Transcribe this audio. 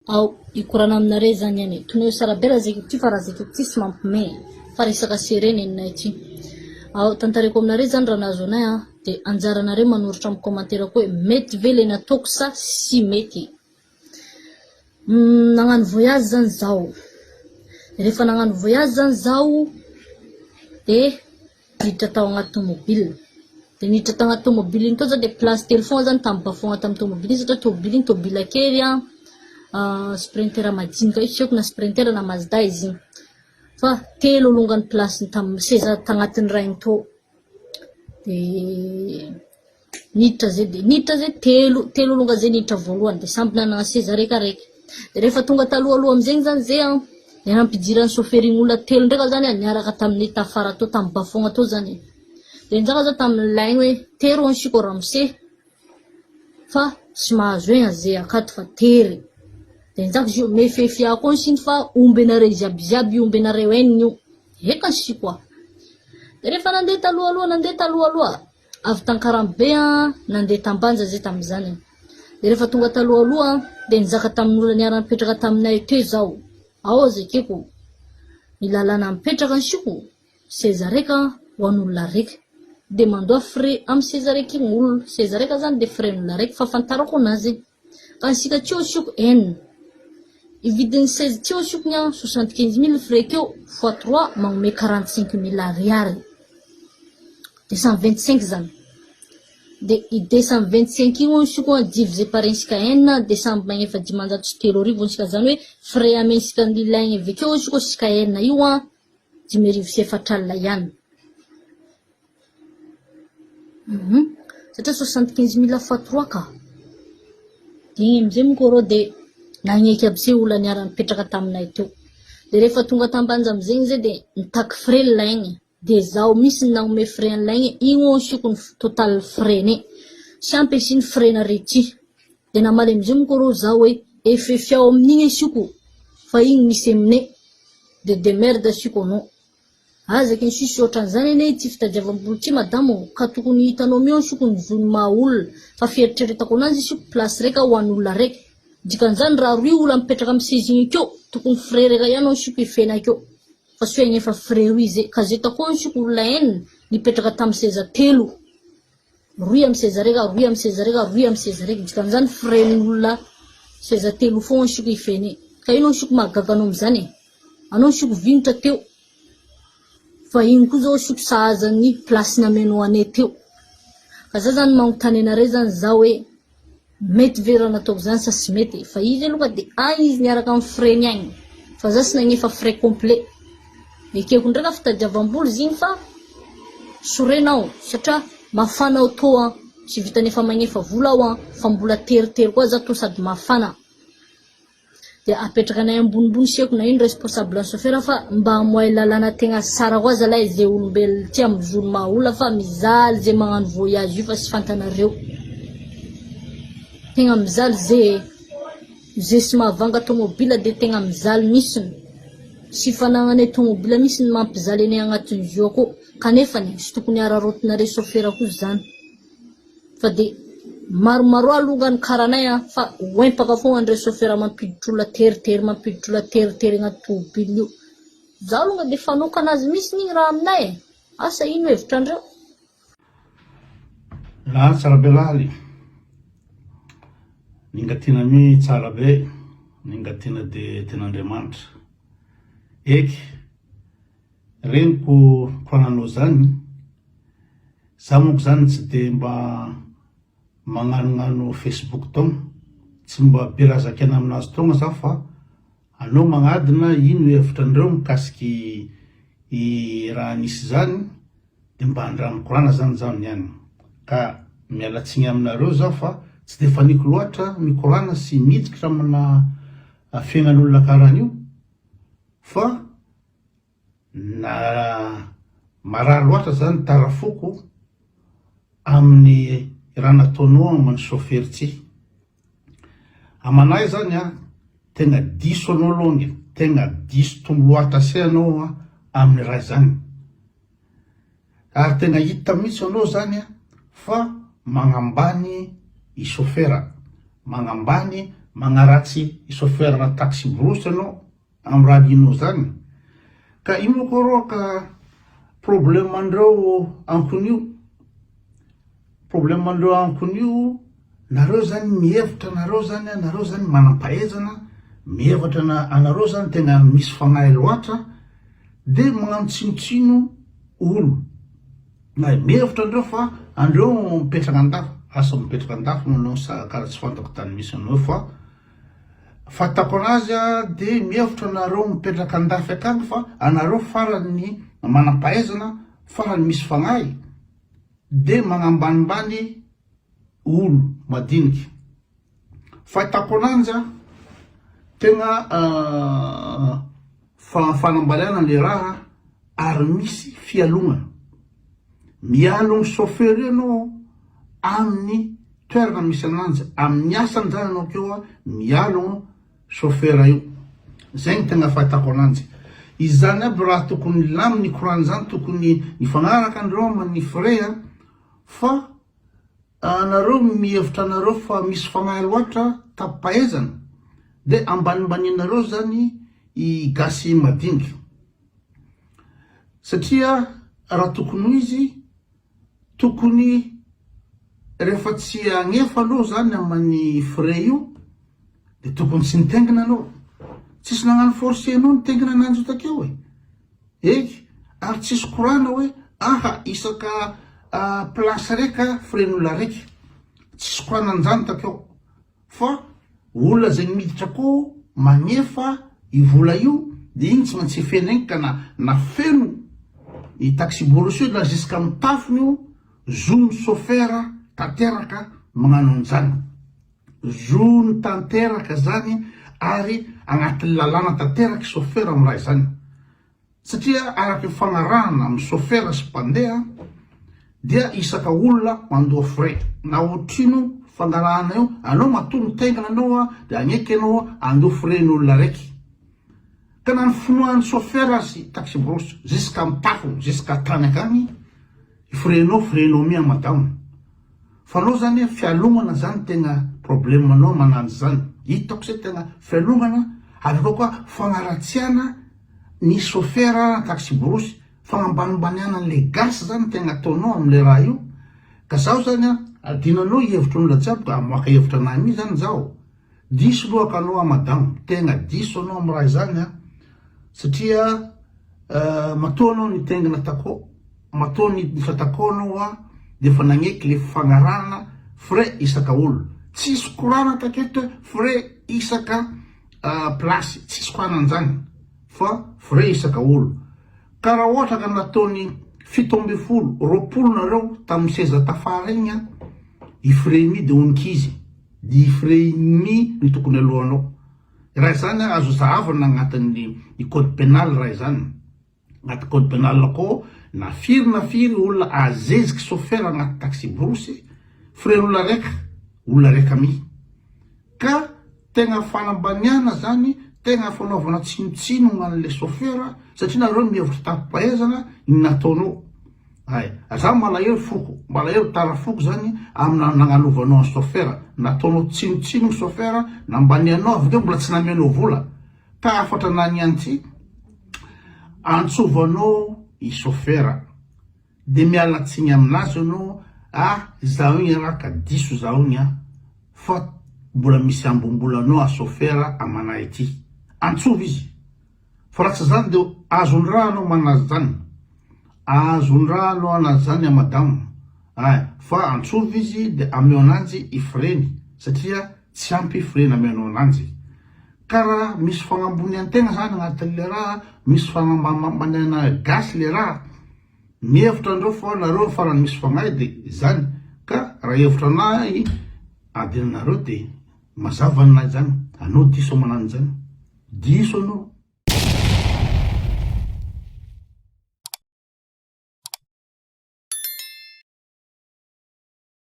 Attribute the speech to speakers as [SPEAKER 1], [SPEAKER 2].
[SPEAKER 1] Ao ikorana aminare zany any toneo sara be raha zay ty fa raha zay ty sy mampime fa resaka sireny ninay ty. Ao tantareko aminare zany raha nazo anay de anjaranare manoratra amin'ny commentaire koe mety ve le nataoko sa sy mety. Nagnano voyage zany zao. Rehefa nagnano voyage zany zao de niditra tao agnaty tomobile. De niditra tao agnaty tomobile iny to zany de place téléphone zany tambafogna tamin'ny tomobile satria tomobile iny tomobile kely sprinter majinika io tseko na sprinter na Mazda izy iny. Fa telo longany place tam seza tagnatin'ny raha iny to. De niditra zay telo longa zay niditra voalohany de samby nanana seza raikaraiky. De rehefa tonga taloha amizay zany zay de nampidirany chauffeur iny olona telo ndraiky zany niaraka tamin'ny tafara to tamin'ny bafogna to zany. De njaka za tamin'ny laigny hoe tery ansiko ramose fa sy mahazo egna zay akato fa tery. De njaka zio mefefia koa siny fa ombenare ziaby ombenare enigny io eka ansiko. De rehefa nandeha taloha avy tankarambe nandeha tambanja zay tamizany. De rehefa tonga taloha de nizaka tamin'olona niara nipetraka taminay teo zao. Ao zakeko nilalana mipetraka ansiko seza raika ho an'olona raika. De mandoa frais am seza raika igny olona. Seza raika zany de frais n'olona raika fa fantarako anazy. Ka ansika teo ansiko enina. Ividin'ny seza teo ansiko nya 75 000 frais keo fois 3 magnome 45 000 ariary. 225 zany. De i 225 io ansiko divisé par insika enina de samby magnefa 503 ansika zany hoe frais amensika nilaigny avekeo ansiko sika enina io 504 ihany. Satria 75 000 fois 3 ka. Igny amizay moko rô de nagneky aby se olona niara nipetraka taminay teo. De rehefa tonga tambanja amizay zay de nitaky frais laigny. De zao misy nagnome frais laigny igny ansiko total frais ne. Sy ampesiny frais na rety. De namaly amizay moko rô zao hoe efefiao amin'igny ansiko fa igny misy amine. De demerde ansiko no. Azaky ny sisy ohatran'izany ane ty fitadiavam-bola ty madamo ka tokony hitanao mio ansiko ny vony maha-olona fa fieritreretako anazy isiko place raika ho an'olona raika. Dikan'izany raha roy olona mipetraka amin'ny seza igny akeo tokony frais raika ihany ansiko ifena akeo. Fa sy hoe agnefa frais roy zay ka zay tako ansiko olona enina nipetraka tamin'ny seza telo. Roy amin'ny seza raika, roy amin'ny seza raika, roy amin'ny seza raika. Dikan'izany frais n'olona seza telo foana ansiko ifena. Ka ino ansiko mahagaga anao am'izany. Anao ansiko vinitra teo. Fa igny koa zao ansiko sahazan'ny place nameno ane teo. Ka za zany magnontany anare zany zao hoe mety ve raha nataoko zany sa sy mety. Fa izy aloha de izy niaraka amin'ny frais agny. Fa za sy nagnefa frais complet. Ekeko ndraika fitadiavam-bola ziny fa sorenao satria mafana to sy vitanefa magnefa vola ao fa mbola teritery koa za to sady mafana. De apetrakanay ambonimbony seko na ino responsable chauffeur fa mba amoay lalana tegna sara koa zalahy zay olombelona ty amin'ny zony maha-olona fa mizaly zay magnano voyage io fa sy fantanareo. Tegna mizaly zay sy mahavanga tomobile de tegna mizaly misiny. Sy fanagnanay tomobile misiny mampizaly anay agnatin'ny zio ako kanefa sy tokony ararotinare chauffeur koa zany. Fa de maromaro alongany karanay fa oempaka foana andre chauffeur mampiditra olona teritery agnaty tomobile io. Zaho longa de fanokana azy misy igny raha aminay. Asa ino hevitrandreo?
[SPEAKER 2] La tsara be laly. Ningatina mi tsara be, ningatina de ten'Andriamanitra. Eky reniko korananao zany. Za moko zany tsy de mba magnano Facebook togna, tsy mba be raha zakena aminazy togna za fa anao magnadina ino hevitrandreo mikasiky I raha nisy zany de mba andramikorana zany zaho niany. Ka mialatsiny aminareo za fa tsy de faniko loatra mikorana sy miditra amina fiainan'olona karan'io fa na marary loatra zany tarafoko amin'ny raha nataonao amin'ny chauffeur ty. Amanay zany tegna diso anao longa, tegna diso tombo loatra se anao amin'ny raha zany. Ary tegna hita mihitsy anao zany fa magnambany I chauffeur, magnambany magnaratsy chauffeur taxi brosy anao amin'ny raha linao zany. Ka io moa koa rô ka problème andreo ankonio. Problème andreo ankonio, nareo zany mihevitra nareo zany manam-pahaizana, mihevatra anareo zany tena misy fagnahy loatra, de magnano tsinotsino olo. Mihevitra andreo fa andreo mipetraka andafo, asa mipetraka andafo manao karaha tsy fantako tany misy anao fa fatako anazy de mihevitra nareo mipetraka andafy akagny fa anareo farany manam-pahaizana, farany misy fagnahy, de magnambanimbany olo madiniky. Fatako ananjy tena fanambaliana le raha ary misy fialogna. Mialogny chauffeur ianao amin'ny toerana misy ananjy, amin'ny asany zany anao keo mialogno chauffeur io. Zay tena fatako ananjy. Izany aby raha tokony laminy korany zany, tokony ifagnaraka andreo amin'ny frais fa anareo mihevitra anareo fa misy fagnahy loatra tapaezana, de ambanimbaninareo zany i gasy madiniky. Satria raha tokony izy, tokony rehefa tsy agnefa aloha zany amin'ny frais io, de tokony tsy nitengina anao. Tsisy nagnano forcé anao nitengina ananjy takeo eky, ary tsisy korana hoe aha isaka place reka frais-n'olona raiky. Tsisy korana an'izany takeo. Fa olona zay miditra ko magnefa i vola io, de igny tsy maintsy fena igny ka na feno i taxi borosio la jusqu'à amin'ny tafony io, zony chauffeur tanteraka magnano an'izany. Zony tanteraka zany ary agnatin'ny lalàna tanteraka chauffeur amin'ny raha izany. Satria araky fagnarahana amin'ny chauffeur sy mpandeha dia isaka olona mandoa frais. Na ohatrino fangarahana io, anao matoa mitengana anao de agneky anao andoa frais-n'olona raiky. Ka na ny finoan'ny chauffeur sy taxi brosy jusqu'à amin'ny tafony, jusqu'à tany akagny, i frais-nao mia madame. Fa anao zany fialogana zany tena problème anao mananjy zany. Hitako se tena fialogana, ary koa fagnaratsiana ny chauffeur taxi brosy, fagnambanimbaniana le gasy zany tena ataonao am'le raha io. Ka zaho zany adinanao hevitra olona jiaby, ka amoaka hevitra anahy mi zany zaho. Diso lohaka anao madame, tena diso anao amin'ny raha izany satria matoa anao nitengina takao, matoa nifatakao anao de fa nagneky le fagnarahana frais isaka olo. Tsisy korana taketo frais isaka place, tsisy korana an'izany fa frais isaka olo. Ka raha ohatra ka nataony 7 roapolo nareo tamin'ny seza tafara igny i frais mi de onik'izy, de i frais mi ny tokony alohanao. Raha izany azo zahavana agnatin'ny code pénal raha izany. Agnaty code pénal akao na firy olona azeziky chauffeur agnaty taxi brosy, frais-n'olona raika mi. Ka tegna fanambaniana zany, tegna fanaovana tsinotsino man'le chauffeur satria nareo mihevitra tapaezana ny nataonao. Za malahelo foko, malahelo tara foko zany amina nagnanovanao ny chauffeur, nataonao tsinotsino ny chauffeur, nambanianao avekeo mbola tsy namenao vola. Ka afatra nany anty antsovanao i chauffeur, de miala tsiny aminazy anao, zaho igny raha ka diso zaho igny fa mbola misy ambombolanao a chauffeur amanay ty. Antsova izy. Fa raha tsy zany de azon-draha anao manazy zany. Azon-draha anao anazy zany madame. Fa antsova izy de ameo ananjy i frais-ny satria tsy ampy frais namenao ananjy. Ka raha misy fagnambony an-tegna zany agnatin'le raha, misy fagnambaniana gasy le raha, mihevitra andreo fa nareo farany misy fagnahy de zany. Ka raha hevitra anahy adinanareo de mazava anazy zany, anao diso amanany zany. Diso anao.